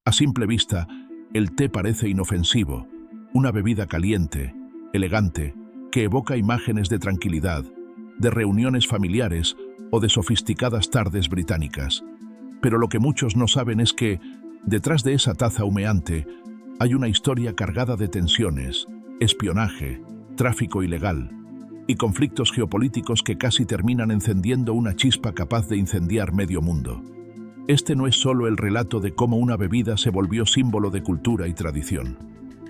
A simple vista, el té parece inofensivo, una bebida caliente, elegante, que evoca imágenes de tranquilidad, de reuniones familiares o de sofisticadas tardes británicas. Pero lo que muchos no saben es que, detrás de esa taza humeante, hay una historia cargada de tensiones, espionaje, tráfico ilegal y conflictos geopolíticos que casi terminan encendiendo una chispa capaz de incendiar medio mundo. Este no es solo el relato de cómo una bebida se volvió símbolo de cultura y tradición.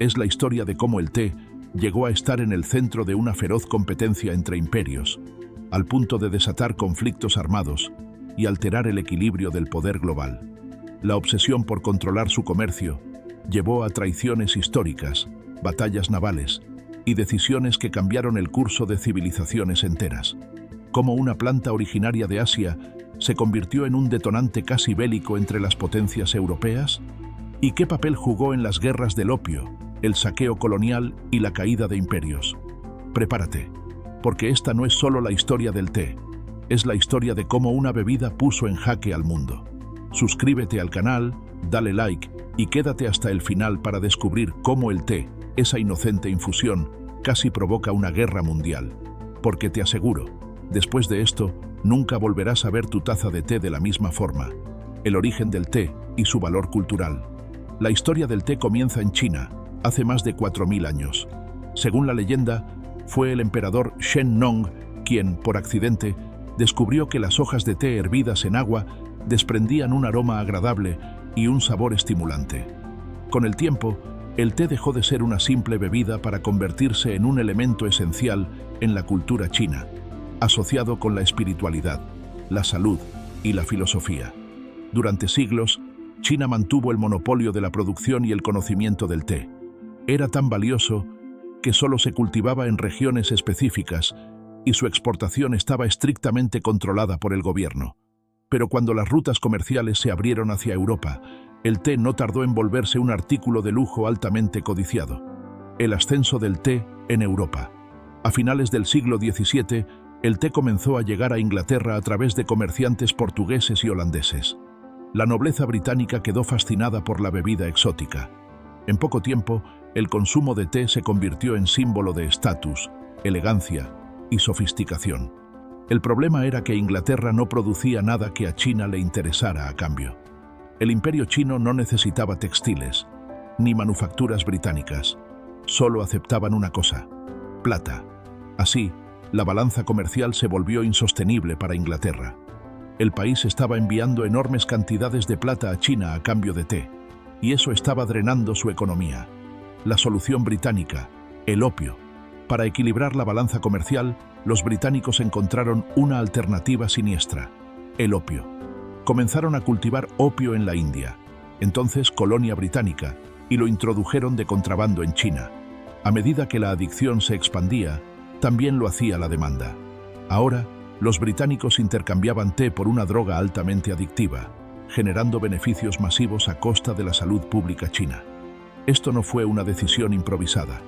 Es la historia de cómo el té llegó a estar en el centro de una feroz competencia entre imperios, al punto de desatar conflictos armados y alterar el equilibrio del poder global. La obsesión por controlar su comercio llevó a traiciones históricas, batallas navales y decisiones que cambiaron el curso de civilizaciones enteras. Cómo una planta originaria de Asia se convirtió en un detonante casi bélico entre las potencias europeas, y qué papel jugó en las guerras del opio, el saqueo colonial y la caída de imperios. Prepárate, porque esta no es solo la historia del té, es la historia de cómo una bebida puso en jaque al mundo. Suscríbete al canal, dale like y quédate hasta el final para descubrir cómo el té, esa inocente infusión, casi provoca una guerra mundial. Porque te aseguro, después de esto, nunca volverás a ver tu taza de té de la misma forma. El origen del té y su valor cultural. La historia del té comienza en China, hace más de 4000 años. Según la leyenda, fue el emperador Shen Nong quien, por accidente, descubrió que las hojas de té hervidas en agua desprendían un aroma agradable y un sabor estimulante. Con el tiempo, el té dejó de ser una simple bebida para convertirse en un elemento esencial en la cultura china, asociado con la espiritualidad, la salud y la filosofía. Durante siglos, China mantuvo el monopolio de la producción y el conocimiento del té. Era tan valioso que solo se cultivaba en regiones específicas y su exportación estaba estrictamente controlada por el gobierno. Pero cuando las rutas comerciales se abrieron hacia Europa, el té no tardó en volverse un artículo de lujo altamente codiciado. El ascenso del té en Europa. A finales del siglo XVII, el té comenzó a llegar a Inglaterra a través de comerciantes portugueses y holandeses. La nobleza británica quedó fascinada por la bebida exótica. En poco tiempo, el consumo de té se convirtió en símbolo de estatus, elegancia y sofisticación. El problema era que Inglaterra no producía nada que a China le interesara a cambio. El imperio chino no necesitaba textiles, ni manufacturas británicas. Solo aceptaban una cosa: plata. Así, la balanza comercial se volvió insostenible para Inglaterra. El país estaba enviando enormes cantidades de plata a China a cambio de té, y eso estaba drenando su economía. La solución británica, el opio. Para equilibrar la balanza comercial, los británicos encontraron una alternativa siniestra: el opio. Comenzaron a cultivar opio en la India, entonces colonia británica, y lo introdujeron de contrabando en China. A medida que la adicción se expandía, también lo hacía la demanda. Ahora, los británicos intercambiaban té por una droga altamente adictiva, generando beneficios masivos a costa de la salud pública china. Esto no fue una decisión improvisada,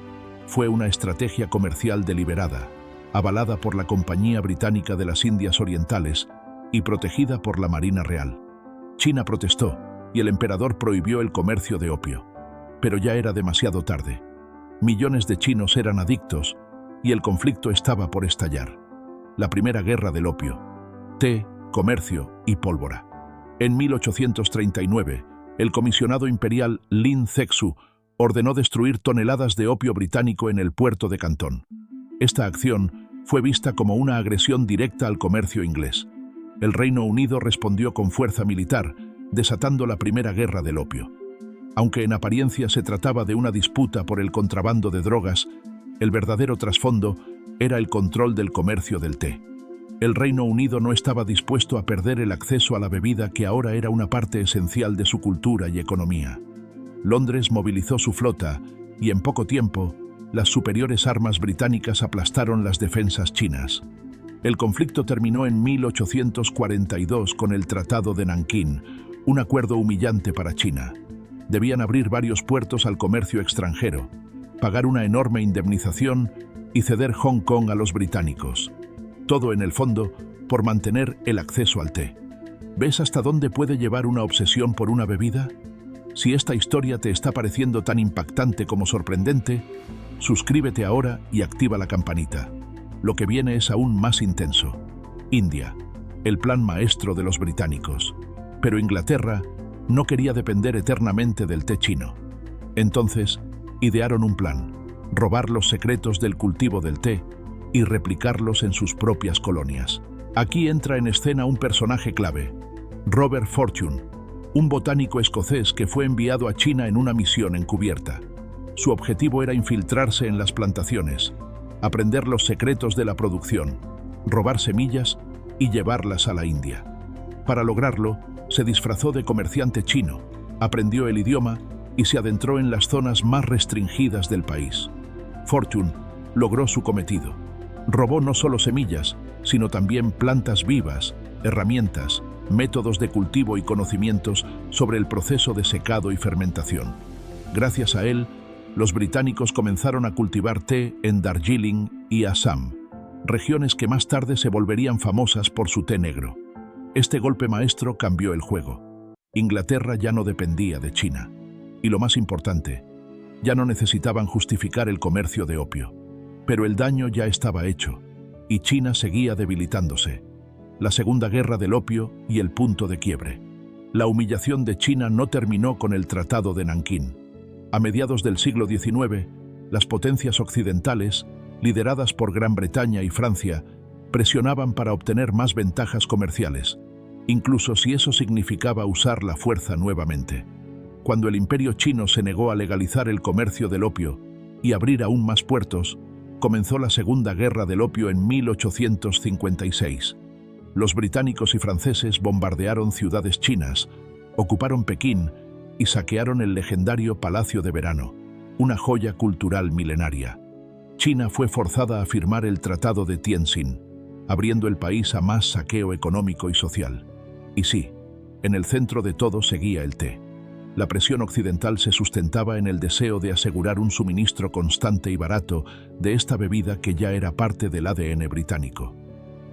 fue una estrategia comercial deliberada, avalada por la Compañía Británica de las Indias Orientales y protegida por la Marina Real. China protestó y el emperador prohibió el comercio de opio. Pero ya era demasiado tarde. Millones de chinos eran adictos y el conflicto estaba por estallar. La primera guerra del opio. Té, comercio y pólvora. En 1839, el comisionado imperial Lin Zexu ordenó destruir toneladas de opio británico en el puerto de Cantón. Esta acción fue vista como una agresión directa al comercio inglés. El Reino Unido respondió con fuerza militar, desatando la Primera Guerra del Opio. Aunque en apariencia se trataba de una disputa por el contrabando de drogas, el verdadero trasfondo era el control del comercio del té. El Reino Unido no estaba dispuesto a perder el acceso a la bebida que ahora era una parte esencial de su cultura y economía. Londres movilizó su flota y en poco tiempo, las superiores armas británicas aplastaron las defensas chinas. El conflicto terminó en 1842 con el Tratado de Nankín, un acuerdo humillante para China. Debían abrir varios puertos al comercio extranjero, pagar una enorme indemnización y ceder Hong Kong a los británicos. Todo, en el fondo, por mantener el acceso al té. ¿Ves hasta dónde puede llevar una obsesión por una bebida? Si esta historia te está pareciendo tan impactante como sorprendente, suscríbete ahora y activa la campanita. Lo que viene es aún más intenso. India, el plan maestro de los británicos. Pero Inglaterra no quería depender eternamente del té chino. Entonces, idearon un plan: robar los secretos del cultivo del té y replicarlos en sus propias colonias. Aquí entra en escena un personaje clave, Robert Fortune, un botánico escocés que fue enviado a China en una misión encubierta. Su objetivo era infiltrarse en las plantaciones, aprender los secretos de la producción, robar semillas y llevarlas a la India. Para lograrlo, se disfrazó de comerciante chino, aprendió el idioma y se adentró en las zonas más restringidas del país. Fortune logró su cometido. Robó no solo semillas, sino también plantas vivas, herramientas, métodos de cultivo y conocimientos sobre el proceso de secado y fermentación. Gracias a él, los británicos comenzaron a cultivar té en Darjeeling y Assam, regiones que más tarde se volverían famosas por su té negro. Este golpe maestro cambió el juego. Inglaterra ya no dependía de China. Y lo más importante, ya no necesitaban justificar el comercio de opio. Pero el daño ya estaba hecho, y China seguía debilitándose. La Segunda Guerra del Opio y el punto de quiebre. La humillación de China no terminó con el Tratado de Nankín. A mediados del siglo XIX, las potencias occidentales, lideradas por Gran Bretaña y Francia, presionaban para obtener más ventajas comerciales, incluso si eso significaba usar la fuerza nuevamente. Cuando el Imperio chino se negó a legalizar el comercio del opio y abrir aún más puertos, comenzó la Segunda Guerra del Opio en 1856. Los británicos y franceses bombardearon ciudades chinas, ocuparon Pekín y saquearon el legendario Palacio de Verano, una joya cultural milenaria. China fue forzada a firmar el Tratado de Tientsin, abriendo el país a más saqueo económico y social. Y sí, en el centro de todo seguía el té. La presión occidental se sustentaba en el deseo de asegurar un suministro constante y barato de esta bebida que ya era parte del ADN británico.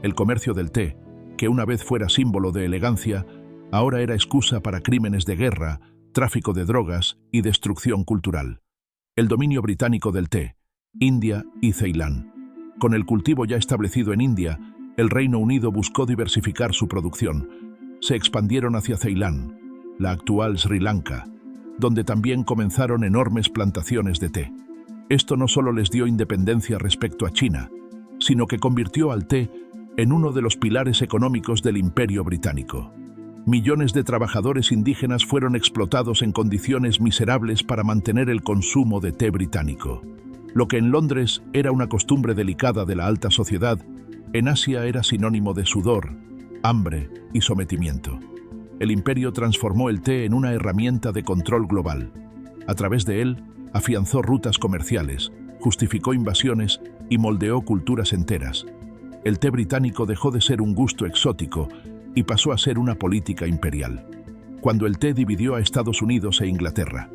El comercio del té, que una vez fuera símbolo de elegancia, ahora era excusa para crímenes de guerra, tráfico de drogas y destrucción cultural. El dominio británico del té, India y Ceilán. Con el cultivo ya establecido en India, el Reino Unido buscó diversificar su producción. Se expandieron hacia Ceilán, la actual Sri Lanka, donde también comenzaron enormes plantaciones de té. Esto no solo les dio independencia respecto a China, sino que convirtió al té en uno de los pilares económicos del Imperio británico. Millones de trabajadores indígenas fueron explotados en condiciones miserables para mantener el consumo de té británico. Lo que en Londres era una costumbre delicada de la alta sociedad, en Asia era sinónimo de sudor, hambre y sometimiento. El imperio transformó el té en una herramienta de control global. A través de él, afianzó rutas comerciales, justificó invasiones y moldeó culturas enteras. El té británico dejó de ser un gusto exótico y pasó a ser una política imperial, cuando el té dividió a Estados Unidos e Inglaterra.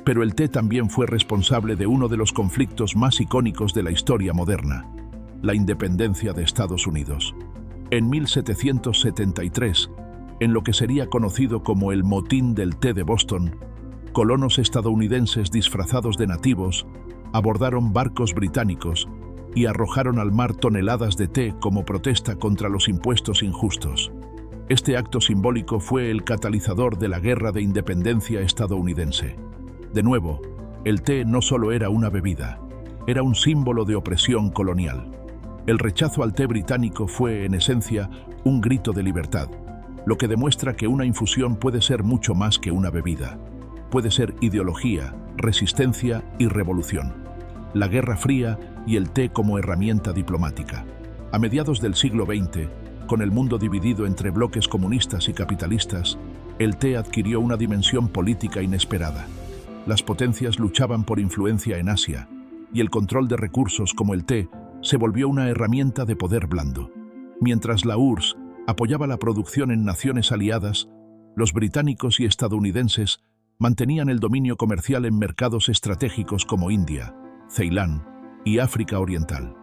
Pero el té también fue responsable de uno de los conflictos más icónicos de la historia moderna, la independencia de Estados Unidos. En 1773, en lo que sería conocido como el Motín del Té de Boston, colonos estadounidenses disfrazados de nativos abordaron barcos británicos y arrojaron al mar toneladas de té como protesta contra los impuestos injustos. Este acto simbólico fue el catalizador de la Guerra de Independencia estadounidense. De nuevo, el té no solo era una bebida, era un símbolo de opresión colonial. El rechazo al té británico fue, en esencia, un grito de libertad, lo que demuestra que una infusión puede ser mucho más que una bebida. Puede ser ideología, resistencia y revolución. La Guerra Fría y el té como herramienta diplomática. A mediados del siglo XX, con el mundo dividido entre bloques comunistas y capitalistas, el té adquirió una dimensión política inesperada. Las potencias luchaban por influencia en Asia, y el control de recursos como el té se volvió una herramienta de poder blando. Mientras la URSS apoyaba la producción en naciones aliadas, los británicos y estadounidenses mantenían el dominio comercial en mercados estratégicos como India, Ceilán y África Oriental.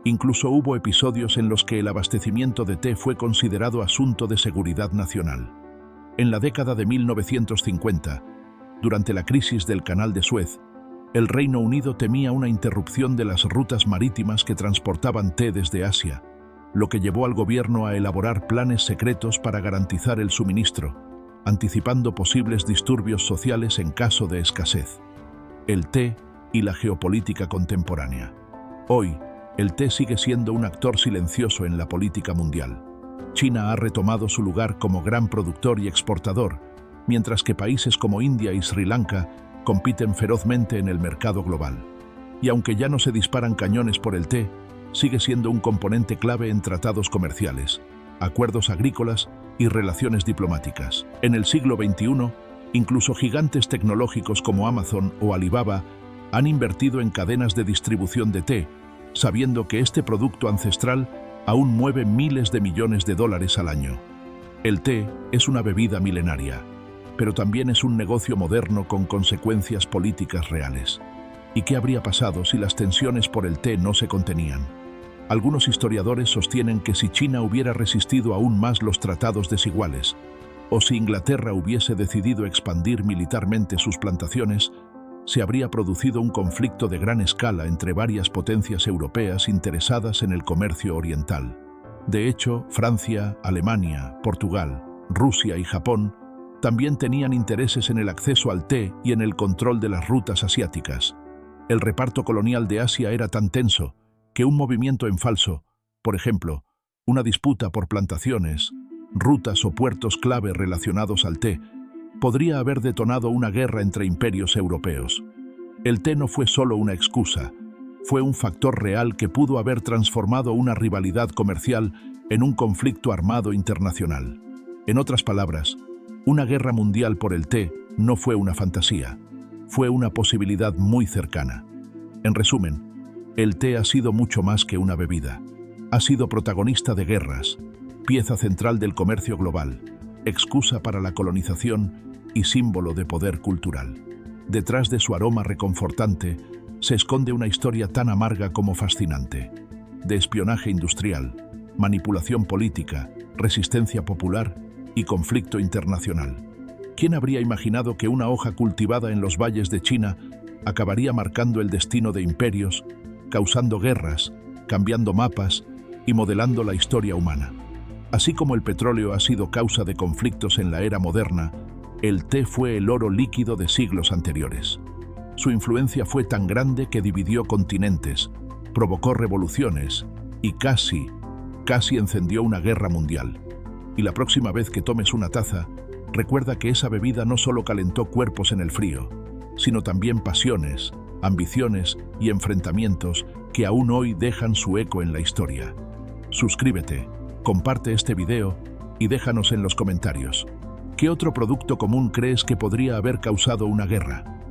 Incluso hubo episodios en los que el abastecimiento de té fue considerado asunto de seguridad nacional. En la década de 1950, Durante la crisis del Canal de Suez, el Reino Unido temía una interrupción de las rutas marítimas que transportaban té desde Asia, lo que llevó al gobierno a elaborar planes secretos para garantizar el suministro, anticipando posibles disturbios sociales en caso de escasez. El té y la geopolítica contemporánea. Hoy, el té sigue siendo un actor silencioso en la política mundial. China ha retomado su lugar como gran productor y exportador, mientras que países como India y Sri Lanka compiten ferozmente en el mercado global. Y aunque ya no se disparan cañones por el té, sigue siendo un componente clave en tratados comerciales, acuerdos agrícolas y relaciones diplomáticas. En el siglo XXI, incluso gigantes tecnológicos como Amazon o Alibaba han invertido en cadenas de distribución de té, sabiendo que este producto ancestral aún mueve miles de millones de dólares al año. El té es una bebida milenaria, pero también es un negocio moderno con consecuencias políticas reales. ¿Y qué habría pasado si las tensiones por el té no se contenían? Algunos historiadores sostienen que si China hubiera resistido aún más los tratados desiguales, o si Inglaterra hubiese decidido expandir militarmente sus plantaciones, se habría producido un conflicto de gran escala entre varias potencias europeas interesadas en el comercio oriental. De hecho, Francia, Alemania, Portugal, Rusia y Japón también tenían intereses en el acceso al té y en el control de las rutas asiáticas. El reparto colonial de Asia era tan tenso que un movimiento en falso, por ejemplo, una disputa por plantaciones, rutas o puertos clave relacionados al té, podría haber detonado una guerra entre imperios europeos. El té no fue solo una excusa, fue un factor real que pudo haber transformado una rivalidad comercial en un conflicto armado internacional. En otras palabras, una guerra mundial por el té no fue una fantasía, fue una posibilidad muy cercana. En resumen, el té ha sido mucho más que una bebida. Ha sido protagonista de guerras, pieza central del comercio global, excusa para la colonización y símbolo de poder cultural. Detrás de su aroma reconfortante se esconde una historia tan amarga como fascinante, de espionaje industrial, manipulación política, resistencia popular y conflicto internacional. ¿Quién habría imaginado que una hoja cultivada en los valles de China acabaría marcando el destino de imperios, causando guerras, cambiando mapas y modelando la historia humana? Así como el petróleo ha sido causa de conflictos en la era moderna, el té fue el oro líquido de siglos anteriores. Su influencia fue tan grande que dividió continentes, provocó revoluciones y casi encendió una guerra mundial. Y la próxima vez que tomes una taza, recuerda que esa bebida no solo calentó cuerpos en el frío, sino también pasiones, ambiciones y enfrentamientos que aún hoy dejan su eco en la historia. Suscríbete, comparte este video y déjanos en los comentarios. ¿Qué otro producto común crees que podría haber causado una guerra?